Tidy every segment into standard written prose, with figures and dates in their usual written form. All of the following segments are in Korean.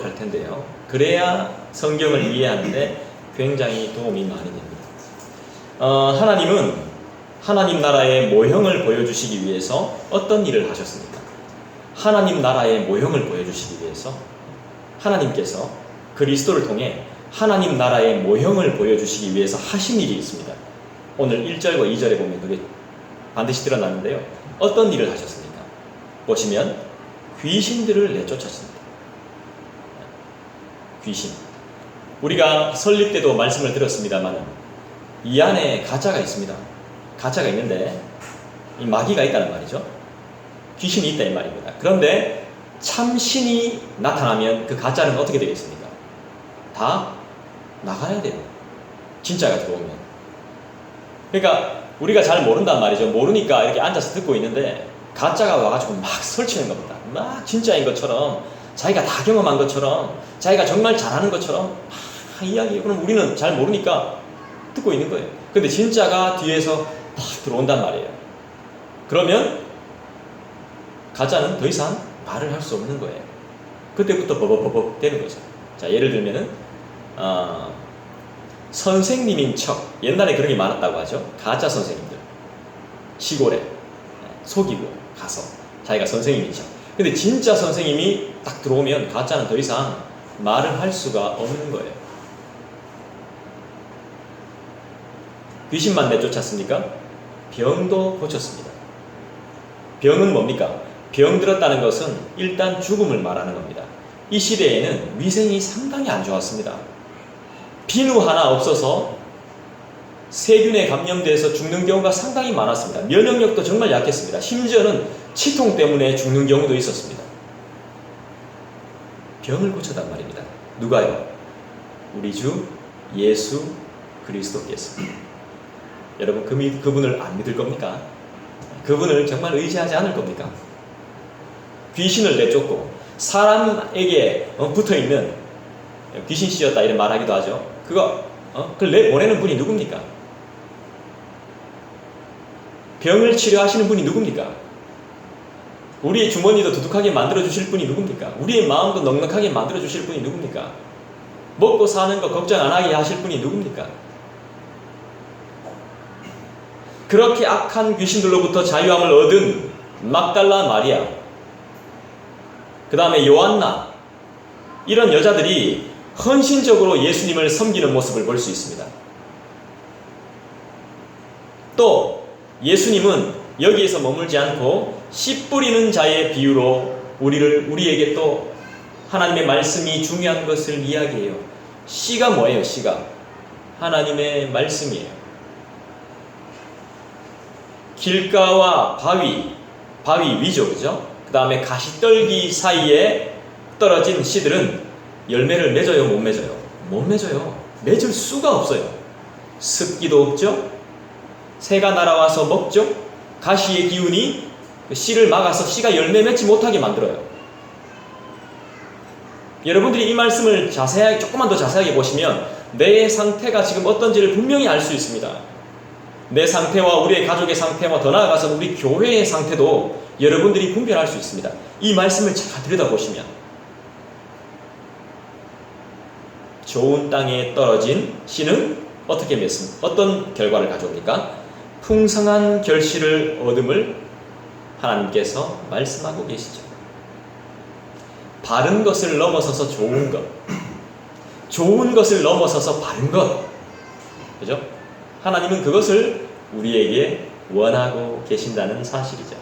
할 텐데요. 그래야 성경을 이해하는데 굉장히 도움이 많이 됩니다. 하나님은 하나님 나라의 모형을 보여주시기 위해서 어떤 일을 하셨습니까? 하나님 나라의 모형을 보여주시기 위해서 하나님께서 그리스도를 통해 하나님 나라의 모형을 보여주시기 위해서 하신 일이 있습니다. 오늘 1절과 2절에 보면 그게 반드시 드러나는데요. 어떤 일을 하셨습니까? 보시면 귀신들을 내쫓았습니다. 귀신. 우리가 설립 때도 말씀을 들었습니다만 이 안에 가짜가 있습니다. 가짜가 있는데 이 마귀가 있다는 말이죠. 귀신이 있다 이 말입니다. 그런데 참신이 나타나면 그 가짜는 어떻게 되겠습니까? 다 나가야 돼요. 진짜가 들어오면. 그러니까 우리가 잘 모른단 말이죠. 모르니까 이렇게 앉아서 듣고 있는데 가짜가 와가지고 막 설치는 겁니다. 막 진짜인 것처럼 자기가 다 경험한 것처럼 자기가 정말 잘하는 것처럼 막 이야기해요. 그럼 우리는 잘 모르니까 듣고 있는 거예요. 근데 진짜가 뒤에서 막 들어온단 말이에요. 그러면 가짜는 더 이상 말을 할 수 없는 거예요. 그때부터 버벅버벅 되는 거죠. 자, 예를 들면은 선생님인 척, 옛날에 그런 게 많았다고 하죠. 가짜 선생님들 시골에 속이고 가서 자기가 선생님인 척. 근데 진짜 선생님이 딱 들어오면 가짜는 더 이상 말을 할 수가 없는 거예요. 귀신만 내쫓았습니까? 병도 고쳤습니다. 병은 뭡니까? 병 들었다는 것은 일단 죽음을 말하는 겁니다. 이 시대에는 위생이 상당히 안 좋았습니다. 비누 하나 없어서 세균에 감염돼서 죽는 경우가 상당히 많았습니다. 면역력도 정말 약했습니다. 심지어는 치통 때문에 죽는 경우도 있었습니다. 병을 고쳤단 말입니다. 누가요? 우리 주 예수 그리스도께서. 여러분 그분을 안 믿을 겁니까? 그분을 정말 의지하지 않을 겁니까? 귀신을 내쫓고 사람에게 붙어있는 귀신 씌었다 이런 말하기도 하죠. 그걸 내보내는 분이 누굽니까? 병을 치료하시는 분이 누굽니까? 우리의 주머니도 두둑하게 만들어주실 분이 누굽니까? 우리의 마음도 넉넉하게 만들어주실 분이 누굽니까? 먹고 사는 거 걱정 안 하게 하실 분이 누굽니까? 그렇게 악한 귀신들로부터 자유함을 얻은 막달라 마리아, 그 다음에 요한나, 이런 여자들이 헌신적으로 예수님을 섬기는 모습을 볼 수 있습니다. 또 예수님은 여기에서 머물지 않고 씨 뿌리는 자의 비유로 우리에게 또 하나님의 말씀이 중요한 것을 이야기해요. 씨가 뭐예요? 씨가 하나님의 말씀이에요. 길가와 바위 위죠, 그죠? 그 다음에 가시떨기 사이에 떨어진 씨들은 열매를 맺어요, 못 맺어요? 못 맺어요. 맺을 수가 없어요. 습기도 없죠? 새가 날아와서 먹죠? 가시의 기운이 씨를 막아서 씨가 열매 맺지 못하게 만들어요. 여러분들이 이 말씀을 조금만 더 자세하게 보시면 내 상태가 지금 어떤지를 분명히 알 수 있습니다. 내 상태와 우리의 가족의 상태와 더 나아가서 우리 교회의 상태도 여러분들이 분별할 수 있습니다. 이 말씀을 잘 들여다보시면 좋은 땅에 떨어진 씨는 어떻게 맺습니까? 어떤 결과를 가져옵니까? 풍성한 결실을 얻음을 하나님께서 말씀하고 계시죠. 바른 것을 넘어서서 좋은 것, 좋은 것을 넘어서서 바른 것, 그죠? 하나님은 그것을 우리에게 원하고 계신다는 사실이죠.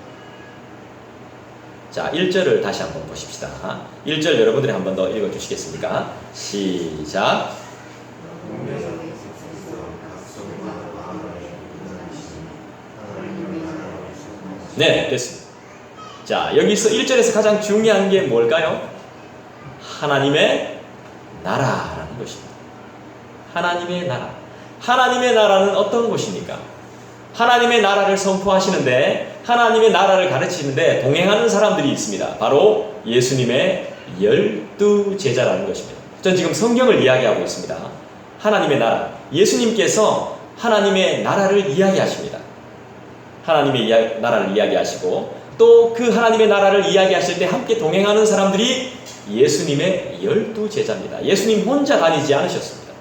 자, 1절을 다시 한번 보십시다. 1절 여러분들이 한 번 더 읽어주시겠습니까? 시작. 네, 됐습니다. 자, 여기서 1절에서 가장 중요한 게 뭘까요? 하나님의 나라라는 것입니다. 하나님의 나라. 하나님의 나라는 어떤 곳입니까? 하나님의 나라를 선포하시는데, 하나님의 나라를 가르치는데 동행하는 사람들이 있습니다. 바로 예수님의 12제자라는 것입니다. 전 지금 성경을 이야기하고 있습니다. 하나님의 나라. 예수님께서 하나님의 나라를 이야기하십니다. 하나님의 나라를 이야기하시고 또 그 하나님의 나라를 이야기하실 때 함께 동행하는 사람들이 예수님의 12제자입니다. 예수님 혼자 다니지 않으셨습니다.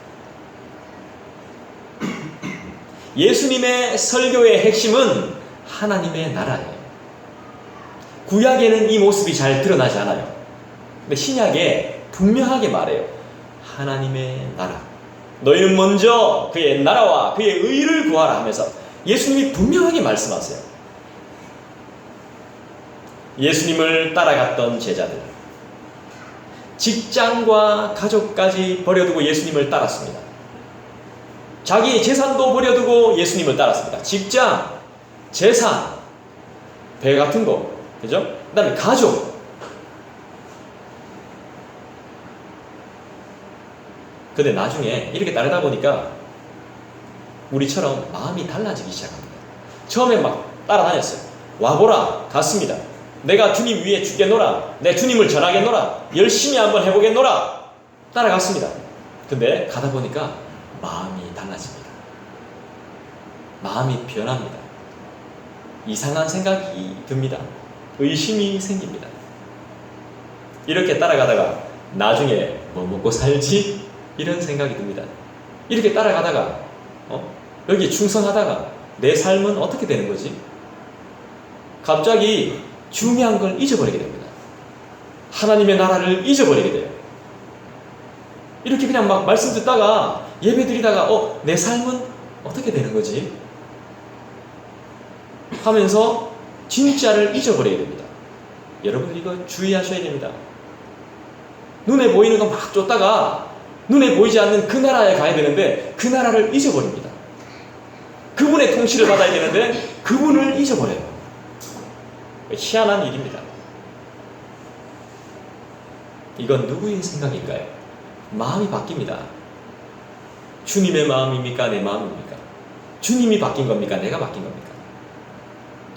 예수님의 설교의 핵심은 하나님의 나라예요. 구약에는 이 모습이 잘 드러나지 않아요. 근데 신약에 분명하게 말해요. 하나님의 나라. 너희는 먼저 그의 나라와 그의 의를 구하라 하면서 예수님이 분명하게 말씀하세요. 예수님을 따라갔던 제자들, 직장과 가족까지 버려두고 예수님을 따랐습니다. 자기의 재산도 버려두고 예수님을 따랐습니다. 직장, 재산, 배 같은 거, 그죠? 그 다음에 가족. 근데 나중에 이렇게 따르다 보니까 우리처럼 마음이 달라지기 시작합니다. 처음에 막 따라다녔어요. 와보라, 갔습니다. 내가 주님 위에 죽겠노라. 내 주님을 전하겠노라. 열심히 한번 해보겠노라. 따라갔습니다. 근데 가다 보니까 마음이 달라집니다. 마음이 변합니다. 이상한 생각이 듭니다. 의심이 생깁니다. 이렇게 따라가다가 나중에 뭐 먹고 살지? 이런 생각이 듭니다. 이렇게 따라가다가 여기 충성하다가 내 삶은 어떻게 되는 거지? 갑자기 중요한 걸 잊어버리게 됩니다. 하나님의 나라를 잊어버리게 돼요. 이렇게 그냥 막 말씀 듣다가 예배 드리다가 내 삶은 어떻게 되는 거지? 하면서 진짜를 잊어버리게 됩니다. 여러분들 이거 주의하셔야 됩니다. 눈에 보이는 거 막 쫓다가 눈에 보이지 않는 그 나라에 가야 되는데 그 나라를 잊어버립니다. 그분의 통치를 받아야 되는데 그분을 잊어버려요. 희한한 일입니다. 이건 누구의 생각일까요? 마음이 바뀝니다. 주님의 마음입니까? 내 마음입니까? 주님이 바뀐 겁니까? 내가 바뀐 겁니까?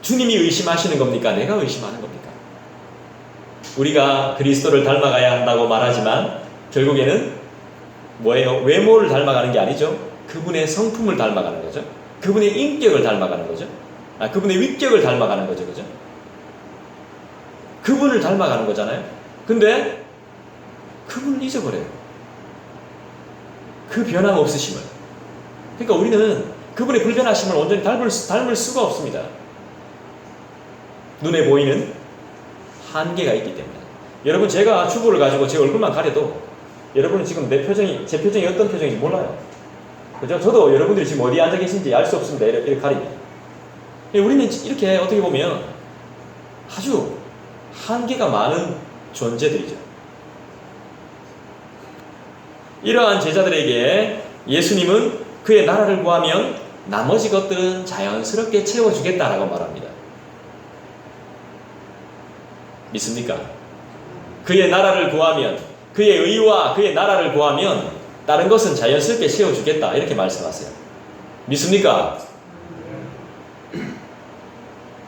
주님이 의심하시는 겁니까? 내가 의심하는 겁니까? 우리가 그리스도를 닮아가야 한다고 말하지만 결국에는 뭐예요? 외모를 닮아가는 게 아니죠. 그분의 성품을 닮아가는 거죠. 그분의 인격을 닮아가는 거죠. 그분의 위격을 닮아가는 거죠. 그죠? 그분을 닮아가는 거잖아요. 근데 그분을 잊어버려요. 그 변함없으심을. 그러니까 우리는 그분의 불변하심을 온전히 닮을 수가 없습니다. 눈에 보이는 한계가 있기 때문에. 여러분, 제가 주부를 가지고 제 얼굴만 가려도 여러분은 지금 제 표정이 어떤 표정인지 몰라요. 그죠? 저도 여러분들이 지금 어디에 앉아 계신지 알 수 없습니다. 이렇게 가리면. 우리는 이렇게 어떻게 보면 아주 한계가 많은 존재들이죠. 이러한 제자들에게 예수님은 그의 나라를 구하면 나머지 것들은 자연스럽게 채워주겠다라고 말합니다. 믿습니까? 그의 나라를 구하면, 그의 의와 그의 나라를 구하면 다른 것은 자연스럽게 채워주겠다 이렇게 말씀하세요. 믿습니까?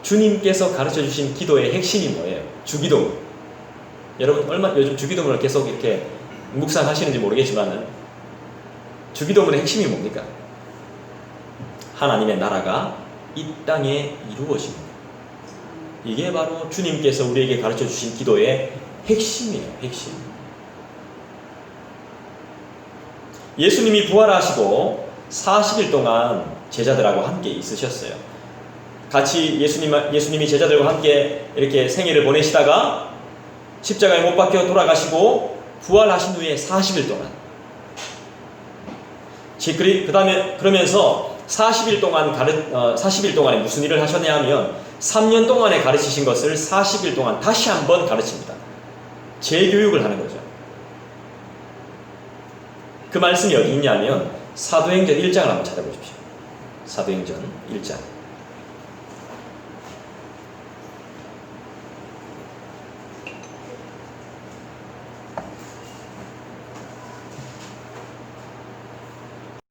주님께서 가르쳐주신 기도의 핵심이 뭐예요? 주기도. 여러분 요즘 주기도문을 계속 이렇게 묵상하시는지 모르겠지만 주기도문의 핵심이 뭡니까? 하나님의 나라가 이 땅에 이루어집니다. 이게 바로 주님께서 우리에게 가르쳐주신 기도의 핵심이에요. 핵심. 예수님이 부활하시고 40일 동안 제자들하고 함께 있으셨어요. 같이 예수님이 제자들과 함께 이렇게 생애를 보내시다가 십자가에 못 박혀 돌아가시고 부활하신 후에 40일 동안 그 다음에 그러면서 40일 동안에 무슨 일을 하셨냐 하면 3년 동안에 가르치신 것을 40일 동안 다시 한번 가르칩니다. 재교육을 하는 거죠. 그 말씀이 어디 있냐면 사도행전 1장을 한번 찾아보십시오. 사도행전 1장.